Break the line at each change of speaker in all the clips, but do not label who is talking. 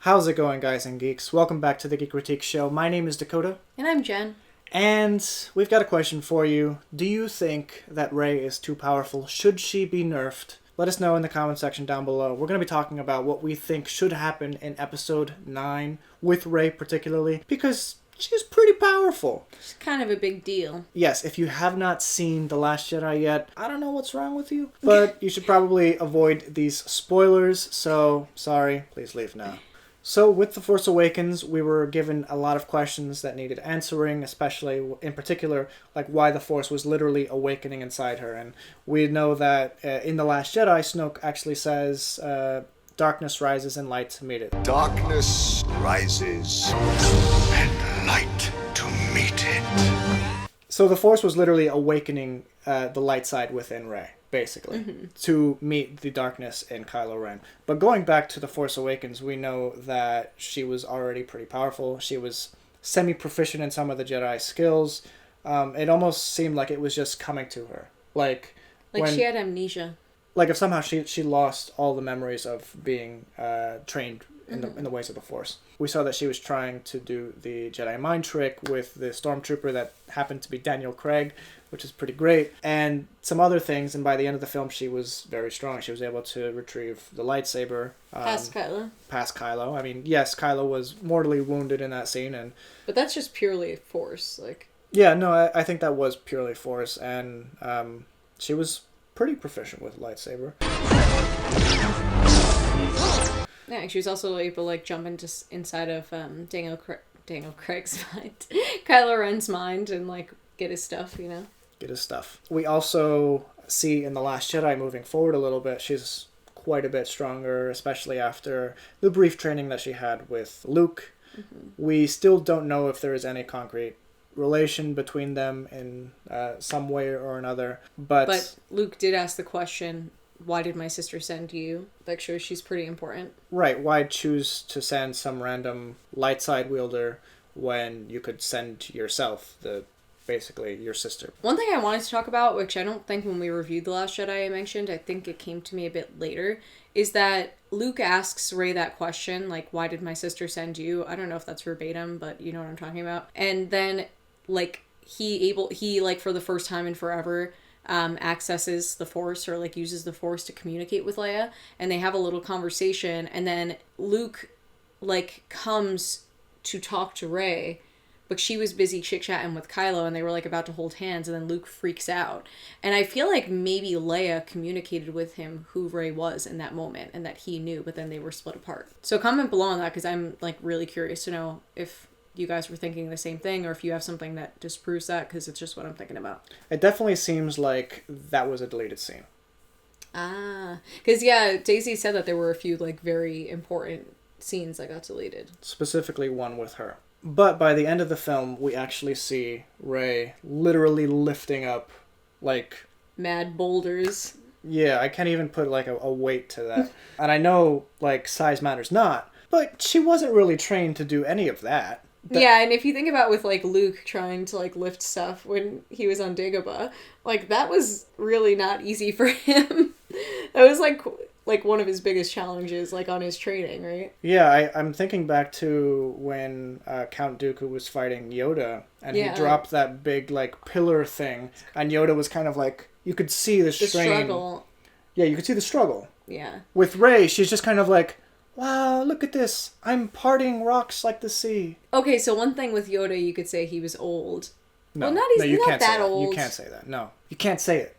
How's it going, guys and geeks? Welcome back to the Geek Critique Show. My name is Dakota.
And I'm Jen.
And we've got a question for you. Do you think that Rey is too powerful? Should she be nerfed? Let us know in the comment section down below. We're going to be talking about what we think should happen in episode 9, with Rey particularly, because she's pretty powerful.
It's kind of a big deal.
Yes, if you have not seen The Last Jedi yet, I don't know what's wrong with you, but you should probably avoid these spoilers, so sorry, please leave now. So with The Force Awakens, we were given a lot of questions that needed answering, especially in particular, like why the Force was literally awakening inside her. And we know that in The Last Jedi, Snoke actually says, darkness rises and light to meet it.
Darkness rises and light to meet it.
So the Force was literally awakening the light side within Rey, basically, to meet the darkness in Kylo Ren. But going back to The Force Awakens, we know that she was already pretty powerful. She was semi-proficient in some of the Jedi skills. It almost seemed like it was just coming to her. Like when,
she had amnesia.
Like if somehow she lost all the memories of being trained in the ways of the Force. We saw that she was trying to do the Jedi mind trick with the stormtrooper that happened to be Daniel Craig, which is pretty great, and some other things, and by the end of the film she was very strong. She was able to retrieve the lightsaber.
Past Kylo.
Past Kylo. I mean, yes, Kylo was mortally wounded in that scene,
but that's just purely Force, like...
Yeah, no, I think that was purely Force, and she was pretty proficient with lightsaber.
Yeah, she was also able to, like, jump inside of Daniel Craig's mind. Kylo Ren's mind and, like, get his stuff, you know?
Get his stuff. We also see in The Last Jedi, moving forward a little bit, she's quite a bit stronger, especially after the brief training that she had with Luke. We still don't know if there is any concrete relation between them in some way or another. But
Luke did ask the question, why did my sister send you? That shows she's pretty important.
Right, why choose to send some random light side wielder when you could send yourself, basically your sister?
One thing I wanted to talk about, which I don't think when we reviewed The Last Jedi I mentioned, I think it came to me a bit later, is that Luke asks Rey that question, like, why did my sister send you? I don't know if that's verbatim, but you know what I'm talking about. And then, like, he for the first time in forever, accesses the Force, or like uses the Force to communicate with Leia, and they have a little conversation, and then Luke like comes to talk to Rey, but she was busy chit-chatting with Kylo, and they were like about to hold hands, and then Luke freaks out. And I feel like maybe Leia communicated with him who Rey was in that moment, and that he knew, but then they were split apart. So comment below on that, because I'm like really curious to know if you guys were thinking the same thing, or if you have something that disproves that, because it's just what I'm thinking about.
It definitely seems like that was a deleted scene.
Because yeah, Daisy said that there were a few like very important scenes that got deleted.
Specifically one with her. But by the end of the film, we actually see Rey literally lifting up, like...
mad boulders.
Yeah, I can't even put like a weight to that. And I know like size matters not, but she wasn't really trained to do any of that.
Yeah, and if you think about with, like, Luke trying to, like, lift stuff when he was on Dagobah, like, that was really not easy for him. That was, like one of his biggest challenges, like, on his training, right?
Yeah, I'm thinking back to when Count Dooku was fighting Yoda, and he dropped that big, like, pillar thing, and Yoda was kind of, like, you could see the strain.
The struggle.
Yeah, you could see the struggle.
Yeah.
With Rey, she's just kind of like... wow, look at this. I'm parting rocks like the sea.
Okay, so one thing with Yoda, you could say he was old.
No,
well, he's not that old.
You can't say that. No, you can't say it.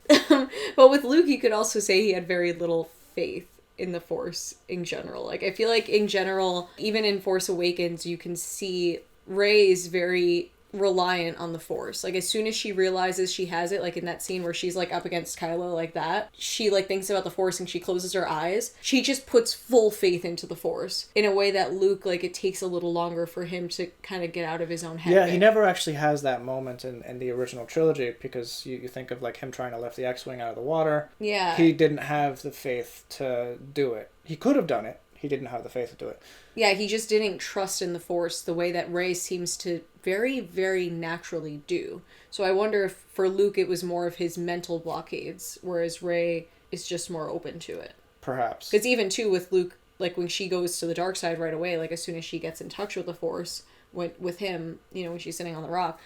But with Luke, you could also say he had very little faith in the Force in general. Like, I feel like in general, even in Force Awakens, you can see Rey is very reliant on the Force. Like, as soon as she realizes she has it, like in that scene where she's like up against Kylo like that, she like thinks about the Force and she closes her eyes. She just puts full faith into the Force in a way that Luke, like, it takes a little longer for him to kind of get out of his own head.
Yeah, he never actually has that moment in the original trilogy, because you think of like him trying to lift the X-Wing out of the water.
Yeah.
He didn't have the faith to do it. He could have done it. He didn't have the faith to do it.
Yeah, he just didn't trust in the Force the way that Rey seems to very, very naturally do. So I wonder if for Luke it was more of his mental blockades, whereas Rey is just more open to it.
Perhaps.
Because even too with Luke like when she goes to the dark side right away, like as soon as she gets in touch with the Force, with him, you know, when she's sitting on the rock.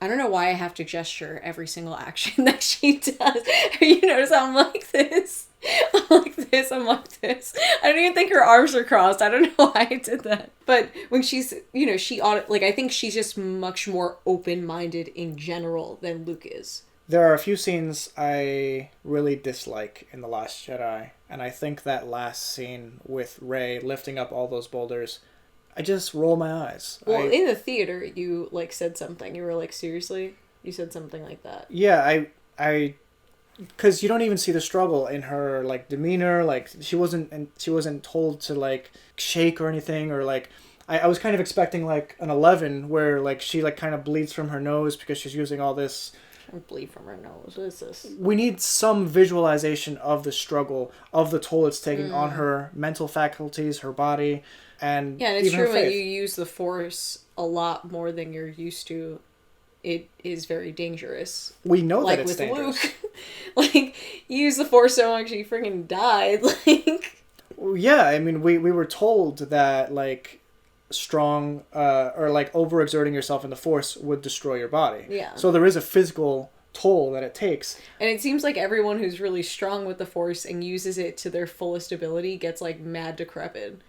I don't know why I have to gesture every single action that she does. You notice how I'm like this? I'm like this, I'm like this. I don't even think her arms are crossed. I don't know why I did that. But when she's, you know, I think she's just much more open-minded in general than Luke is.
There are a few scenes I really dislike in The Last Jedi, and I think that last scene with Rey lifting up all those boulders, I just roll my eyes.
Well, in the theater, you, like, said something. You were like, seriously? You said something like that.
Yeah, because you don't even see the struggle in her, like, demeanor. Like, she wasn't told to, like, shake or anything, or, like, I was kind of expecting, like, an 11 where, like, she, like, kind of bleeds from her nose because she's using all this.
Bleed from her nose. What is this?
We need some visualization of the struggle, of the toll it's taking on her mental faculties, her body, and
yeah, and it's
even her
true when
faith.
you use the Force a lot more than you're used to. It is very dangerous.
We know
like
that it's
with
dangerous.
Luke, like you use the Force so much, he freaking died. Like,
yeah, I mean, we were told that like strong or like overexerting yourself in the Force would destroy your body.
Yeah.
So there is a physical toll that it takes.
And it seems like everyone who's really strong with the Force and uses it to their fullest ability gets like mad decrepit.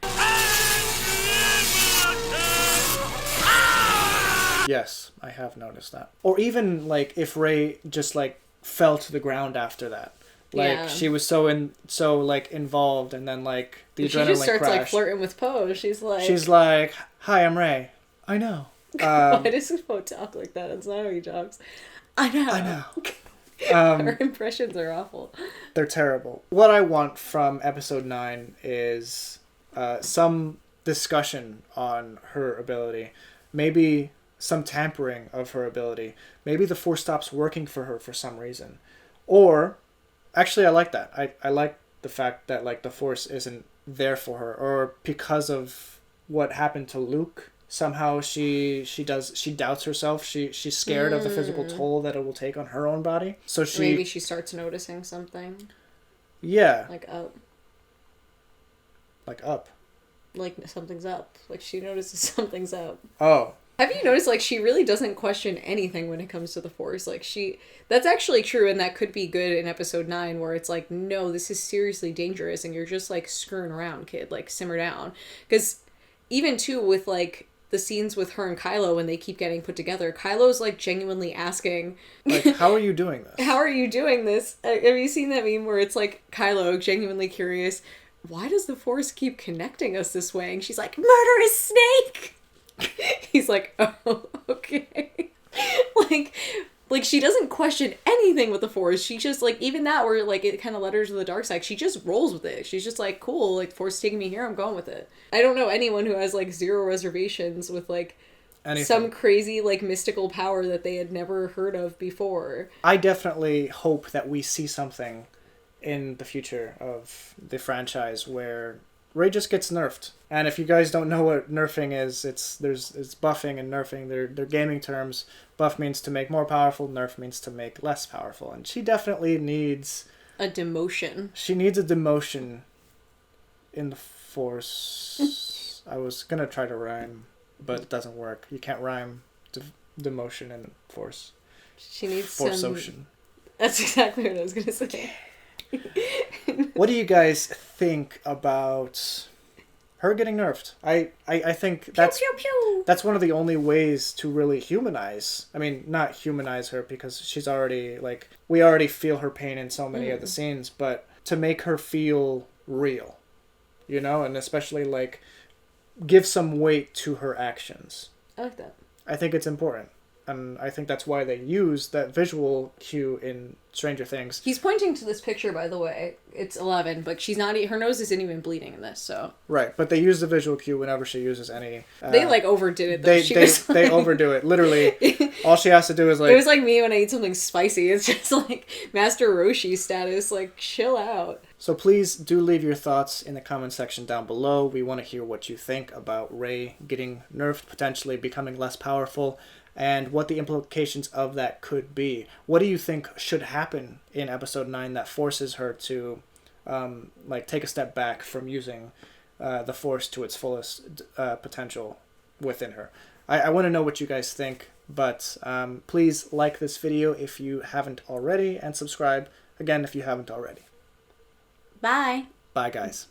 Yes, I have noticed that. Or even like if Rey just like fell to the ground after that. Like she was so involved, and then like the adrenaline
she just starts
crashed.
like flirting with Poe. She's
like, "Hi, I'm Rey. I know."
Why does Poe talk like that? That's not how he talks. I know. Her impressions are awful.
They're terrible. What I want from episode 9 is some discussion on her ability. Maybe some tampering of her ability. Maybe the Force stops working for her for some reason. Or, actually I like that. I like the fact that like the Force isn't there for her. Or because of what happened to Luke, somehow she doubts herself. She's scared of the physical toll that it will take on her own body. So
maybe she starts noticing something.
Yeah.
Like up.
Like up.
Like something's up. Like she notices something's up.
Oh.
Have you noticed, like, she really doesn't question anything when it comes to the Force? Like, that's actually true, and that could be good in episode 9, where it's like, no, this is seriously dangerous, and you're just, like, screwing around, kid. Like, simmer down. Because even, too, with, like, the scenes with her and Kylo when they keep getting put together, Kylo's, like, genuinely asking...
Like, how are you doing this?
How are you doing this? Have you seen that meme where it's, like, Kylo genuinely curious, why does the Force keep connecting us this way? And she's like, murderous snake! He's like, oh, okay. like she doesn't question anything with the Force. She just, like, even that where, like, it kind of led her to the dark side, she just rolls with it. She's just like, cool, like, Force taking me here, I'm going with it. I don't know anyone who has, like, zero reservations with, like, anything. Some crazy, like, mystical power that they had never heard of before.
I definitely hope that we see something in the future of the franchise where Rey just gets nerfed. And if you guys don't know what nerfing is, it's buffing and nerfing. They're gaming terms. Buff means to make more powerful, nerf means to make less powerful. And she definitely needs
a demotion.
She needs a demotion in the Force. I was gonna try to rhyme, but it doesn't work. You can't rhyme demotion in the Force.
She needs
Force Ocean.
That's exactly what I was gonna say.
What do you guys think about her getting nerfed? I think that's
pew, pew, pew.
That's one of the only ways to really humanize. I mean, not humanize her because she's already, like, we already feel her pain in so many of the scenes, but to make her feel real, you know, and especially, like, give some weight to her actions.
I like that.
I think it's important. And I think that's why they use that visual cue in Stranger Things.
He's pointing to this picture, by the way. It's 11, but she's not... Her nose isn't even bleeding in this, so...
Right, but they use the visual cue whenever she uses any...
they, like, overdid it, though.
They overdo it. Literally, all she has to do is, like...
It was like me when I eat something spicy. It's just, like, Master Roshi status. Like, chill out.
So please do leave your thoughts in the comment section down below. We want to hear what you think about Rey getting nerfed, potentially becoming less powerful, and what the implications of that could be. What do you think should happen in episode 9 that forces her to like take a step back from using the Force to its fullest potential within her. I want to know what you guys think, but please like this video if you haven't already, and subscribe, again, if you haven't already.
Bye.
Bye, guys.